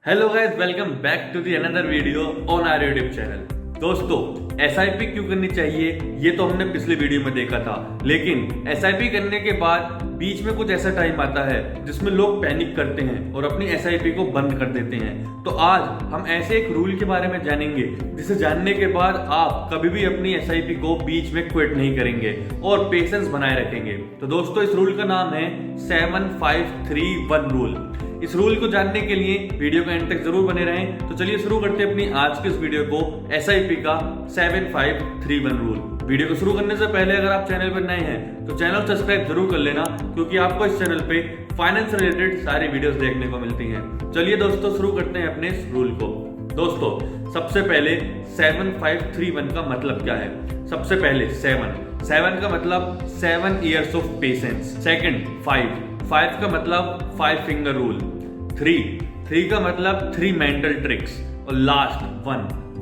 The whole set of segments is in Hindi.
Hello guys, welcome back to the another video on our YouTube channel. दोस्तों, एसआईपी क्यों करनी चाहिए ये तो हमने पिछले वीडियो में देखा था, लेकिन एसआईपी करने के बाद बीच में कुछ ऐसा टाइम आता है जिसमें लोग पैनिक करते हैं और अपनी एसआईपी को बंद कर देते हैं। तो आज हम ऐसे एक रूल के बारे में जानेंगे जिसे जानने के बाद आप कभी भी अपनी एसआईपी को बीच में क्विट नहीं करेंगे और पेशेंस बनाए रखेंगे। तो दोस्तों, इस रूल का नाम है 7531 रूल। इस रूल को जानने के लिए वीडियो को एंड तक जरूर बने रहें। तो चलिए शुरू करते हैं अपनी आज के इस वीडियो को, एसआईपी का 7531 रूल। वीडियो को शुरू करने से पहले अगर आप चैनल पर नए हैं तो चैनल सब्सक्राइब जरूर कर लेना, क्योंकि आपको इस चैनल पे फाइनेंस रिलेटेड सारी वीडियोस देखने को मिलती हैं। चलिए दोस्तों, शुरू करते हैं अपने इस रूल को। दोस्तों, सबसे पहले 7531 का मतलब क्या है। सबसे पहले 7 का मतलब 7 इयर्स ऑफ पेशेंस। सेकंड 5 का मतलब 5 फिंगर रूल। 3 का मतलब 3 मेंटल ट्रिक्स। और last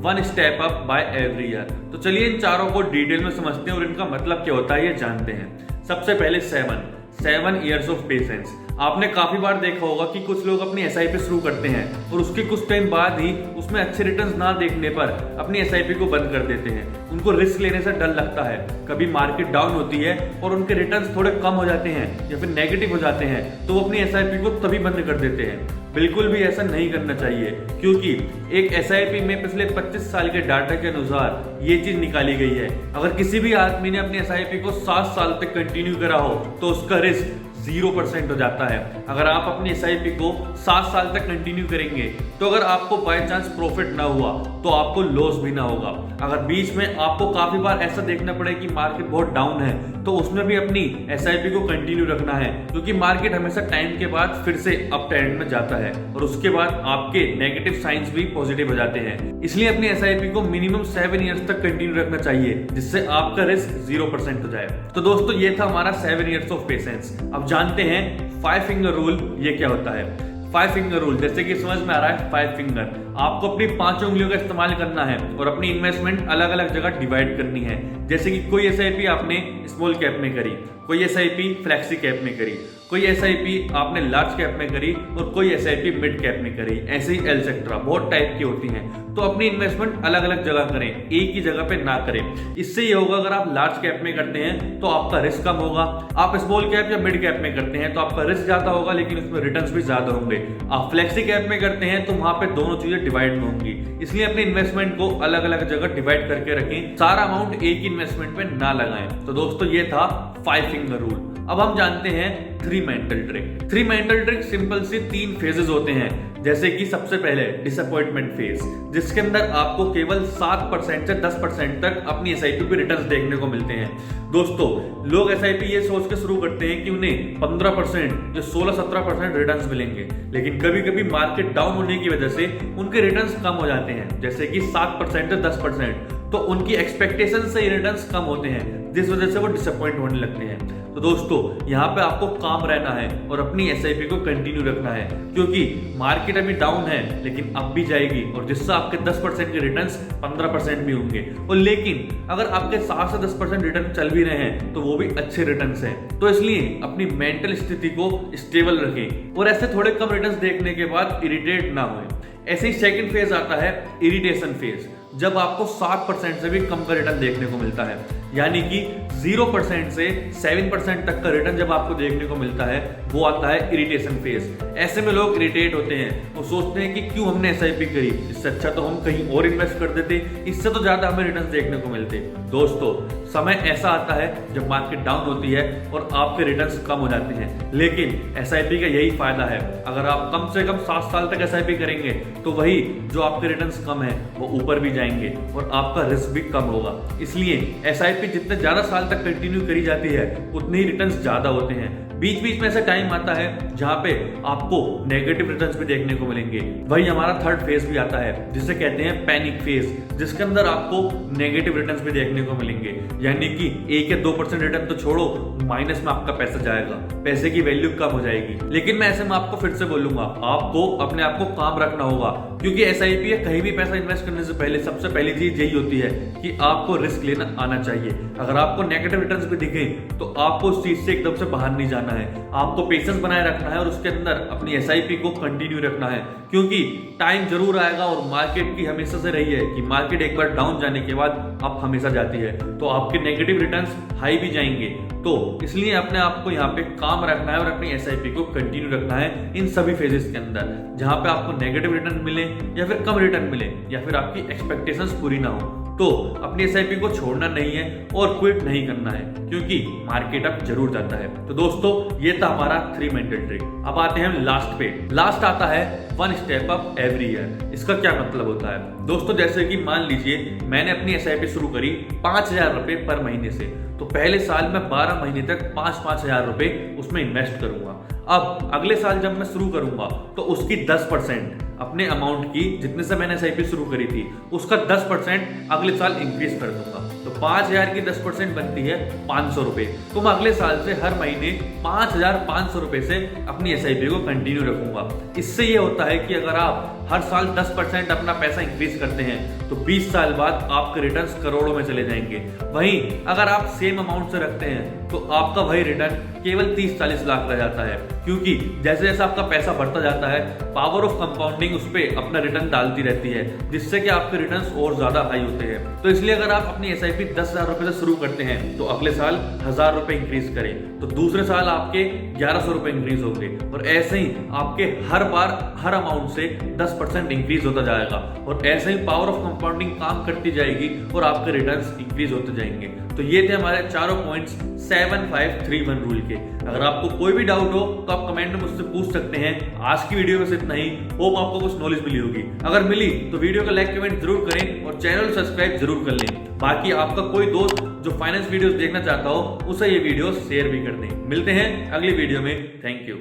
1 step up by every year. तो चलिए इन चारों को डिटेल में समझते हैं और इनका मतलब क्या होता है ये जानते हैं। सबसे पहले 7 इयर्स ऑफ पेशेंस। आपने काफी बार देखा होगा कि कुछ लोग अपनी एसआईपी शुरू करते हैं और उसके कुछ टाइम बाद ही उसमें अच्छे रिटर्न्स ना देखने पर अपनी एसआईपी को बंद कर देते हैं। उनको रिस्क लेने से डर लगता है, कभी मार्केट डाउन होती है और उनके रिटर्न्स थोड़े कम हो जाते हैं या फिर नेगेटिव हो जाते हैं, तो वो अपनी एसआईपी को तभी बंद कर देते हैं। बिल्कुल भी ऐसा नहीं करना चाहिए, क्योंकि एक एसआईपी में पिछले 25 साल के डाटा के अनुसार ये चीज निकाली गई है। अगर किसी भी आदमी ने अपनी एसआईपी को 7 साल तक कंटिन्यू करा हो तो उसका रिस्क 0% हो जाता है। अगर आप अपनी एसआईपी को 7 साल तक कंटिन्यू करेंगे तो अगर आपको बाय चांस प्रॉफिट ना हुआ तो आपको लॉस भी ना होगा। अगर बीच में आपको काफी बार ऐसा देखना पड़े कि मार्केट बहुत डाउन है तो उसमें भी अपनी एसआईपी को कंटिन्यू रखना है, क्योंकि मार्केट हमेशा टाइम के बाद फिर से अप ट्रेंड में जाता है और उसके बाद आपके नेगेटिव साइंस भी पॉजिटिव हो जाते हैं। इसलिए अपनी एसआईपी को मिनिमम 7 इयर्स तक कंटिन्यू रखना चाहिए, जिससे आपका रिस्क 0% हो जाए। तो दोस्तों, ये था हमारा 7 इयर्स ऑफ पेशेंस। अब जानते हैं 5 फिंगर रूल ये क्या होता है। 5 फिंगर रूल, जैसे कि समझ में आ रहा है 5 फिंगर, आपको अपनी 5 उंगलियों का इस्तेमाल करना है और अपनी इन्वेस्टमेंट अलग अलग जगह डिवाइड करनी है। जैसे कि कोई एसआईपी आपने स्मॉल कैप में करी, कोई एसआईपी फ्लेक्सी कैप में करी, कोई एसआईपी आपने लार्ज कैप में करी और कोई एसआईपी मिड कैप में करी, ऐसे ही एटसेट्रा बहुत टाइप की होती हैं। तो अपनी इन्वेस्टमेंट अलग अलग जगह करें, एक ही जगह पे ना करें। इससे ये होगा, अगर आप लार्ज कैप में करते हैं तो आपका रिस्क कम होगा, आप स्मॉल कैप या मिड कैप में करते हैं तो आपका रिस्क ज्यादा होगा लेकिन उसमें रिटर्न्स भी ज्यादा होंगे। आप फ्लेक्सी कैप में करते हैं तो वहां पे दोनों चीजें डिवाइड में होंगी। इसलिए अपनी इन्वेस्टमेंट को अलग अलग जगह डिवाइड करके रखें, सारा अमाउंट एक ही इन्वेस्टमेंट में ना लगाएं। तो दोस्तों, ये था 5 फिंगर रूल। अब हम जानते हैं 3 mental trick. 3 mental trick simple से 3 फेजेस होते हैं। जैसे कि सबसे पहले डिसअपॉइंटमेंट फेज, जिसके अंदर आपको केवल 7% से 10% तक अपनी एसआईपी पे रिटर्न्स देखने को मिलते हैं। दोस्तों, लोग एसआईपी ये सोच के शुरू करते हैं कि उन्हें 15% या 16-17% रिटर्न्स मिलेंगे, लेकिन कभी कभी मार्केट डाउन होने की वजह से उनके रिटर्न्स कम हो जाते हैं, जैसे कि 7% से 10%। तो उनकी एक्सपेक्टेशन से रिटर्न्स कम होते हैं, जिस वजह से वो डिसअपॉइंट होने लगते हैं। तो दोस्तों, यहाँ पे आपको काम रहना है और अपनी एसआईपी को कंटिन्यू रखना है, क्योंकि मार्केट अभी डाउन है लेकिन अब भी जाएगी और जिससे आपके 10% के रिटर्न्स 15% भी होंगे। और लेकिन अगर आपके 7 से 10% रिटर्न चल भी रहे हैं तो वो भी अच्छे रिटर्न्स हैं। तो इसलिए अपनी मेंटल स्थिति को स्टेबल रखें और ऐसे थोड़े कम रिटर्न्स देखने के बाद इरिटेट ना होए। ऐसे ही सेकंड फेज आता है इरिटेशन फेज, जब आपको 7% से भी कम का रिटर्न देखने को मिलता है, यानी कि 0% से 7% तक का रिटर्न जब आपको देखने को मिलता है, वो आता है इरिटेशन फेज। ऐसे में लोग इरिटेट होते हैं, वो सोचते हैं कि क्यों हमने एसआईपी करी, इससे अच्छा तो हम कहीं और इन्वेस्ट कर देते, इससे तो ज्यादा हमें रिटर्न देखने को मिलते। दोस्तों, समय ऐसा आता है जब मार्केट डाउन होती है और आपके रिटर्न्स कम हो जाते हैं, लेकिन एसआईपी का यही फायदा है, अगर आप कम से कम 7 साल तक एसआईपी करेंगे तो वही जो आपके रिटर्न्स कम है वो ऊपर भी जाएंगे और आपका रिस्क भी कम होगा। इसलिए एसआईपी जितने ज्यादा साल तक कंटिन्यू करी जाती है उतने ही रिटर्न्स ज्यादा होते हैं। बीच बीच में ऐसा टाइम आता है जहां पे आपको नेगेटिव रिटर्न्स भी देखने को मिलेंगे। वही हमारा थर्ड फेज भी आता है, जिसे कहते हैं पैनिक फेज, जिसके अंदर आपको नेगेटिव रिटर्न्स भी देखने को मिलेंगे, यानी कि 1 या 2% रिटर्न तो छोड़ो, माइनस में आपका पैसा जाएगा, पैसे की वैल्यू कम हो जाएगी। लेकिन मैं ऐसे में आपको फिर से बोलूंगा, आपको अपने आप को काम रखना होगा, क्योंकि एसआईपी है, कहीं भी पैसा इन्वेस्ट करने से पहले सबसे पहली चीज यही होती है कि आपको रिस्क लेना आना चाहिए। चाहिए। अगर आपको नेगेटिव रिटर्न्स भी दिखे तो आपको उस चीज से एकदम से बाहर नहीं जाना है, आपको पेशेंस बनाए रखना है और उसके अंदर अपनी एसआईपी को कंटिन्यू रखना है, क्योंकि टाइम जरूर आएगा और मार्केट की हमेशा से रही है कि मार्केट एक बार डाउन जाने के बाद अप हमेशा जाती है, तो आपके नेगेटिव रिटर्न्स हाई भी जाएंगे। तो इसलिए अपने आप को यहाँ पे काम रखना है और अपनी एसआईपी को कंटिन्यू रखना है इन सभी फेजेस के अंदर, जहां पे आपको नेगेटिव रिटर्न मिले या फिर कम रिटर्न मिले या फिर आपकी एक्सपेक्टेशंस पूरी ना हो, तो अपनी एसआईपी को छोड़ना नहीं है और क्विट नहीं करना है, क्योंकि मार्केट अप जरूर जाता है। तो दोस्तों ये था हमारा 3 मेंटल ट्रिक। अब आते हैं लास्ट पे। लास्ट आता है 1 स्टेप अप एवरी ईयर। इसका क्या मतलब होता है दोस्तों? जैसे कि मान लीजिए मैंने अपनी एसआईपी शुरू करी 5,000 रुपए पर महीने से, तो पहले साल में 12 महीने तक 5,000 रुपए उसमें इन्वेस्ट करूंगा। अब अगले साल जब मैं शुरू करूंगा तो उसकी 10% अपने अमाउंट की, जितने से मैंने एसआईपी शुरू करी थी उसका 10% अगले साल इंक्रीज कर दूंगा। तो 5,000 की 10% बनती है 500 रुपए। तो मैं अगले साल से हर महीने 5,500 रुपए से अपनी एसआईपी को कंटिन्यू रखूंगा। इससे ये होता है कि अगर आप हर साल 10% अपना पैसा इंक्रीज करते हैं तो 20 साल बाद आपके रिटर्न्स करोड़ों में चले जाएंगे। वहीं अगर आप सेम अमाउंट से रखते हैं तो आपका वही रिटर्न केवल 30-40 लाख रह जाता है, क्योंकि जैसे जैसे आपका पैसा बढ़ता जाता है पावर ऑफ कंपाउंडिंग उस पर अपना रिटर्न डालती रहती है, जिससे कि आपके रिटर्न्स और ज्यादा हाई होते हैं। तो इसलिए अगर आप अपनी एसआईपी 10,000 रुपए से शुरू करते हैं तो अगले साल 1,000 रुपए इंक्रीज करें तो दूसरे साल आपके 1,100 रुपए इंक्रीज होंगे, और ऐसे ही आपके हर बार हर अमाउंट से 10% इंक्रीज होता जाएगा, और ऐसे ही पावर ऑफ कंपाउंडिंग काम करती जाएगी और आपके रिटर्न्स इंक्रीज होते जाएंगे। तो ये थे हमारे चारों पॉइंट्स 7-5-3-1 रूल के। अगर आपको कोई भी डाउट हो तो आप कमेंट में मुझसे पूछ सकते हैं। आज की वीडियो में सिर्फ नहीं, होप आपको कुछ नॉलेज मिली होगी। अगर मिली तो वीडियो को लाइक कमेंट जरूर करें और चैनल सब्सक्राइब जरूर कर लें। बाकी आपका कोई दोस्त जो फाइनेंस वीडियोस देखना चाहता हो उसे ये वीडियो शेयर भी कर दें। मिलते हैं अगली वीडियो में। Thank you.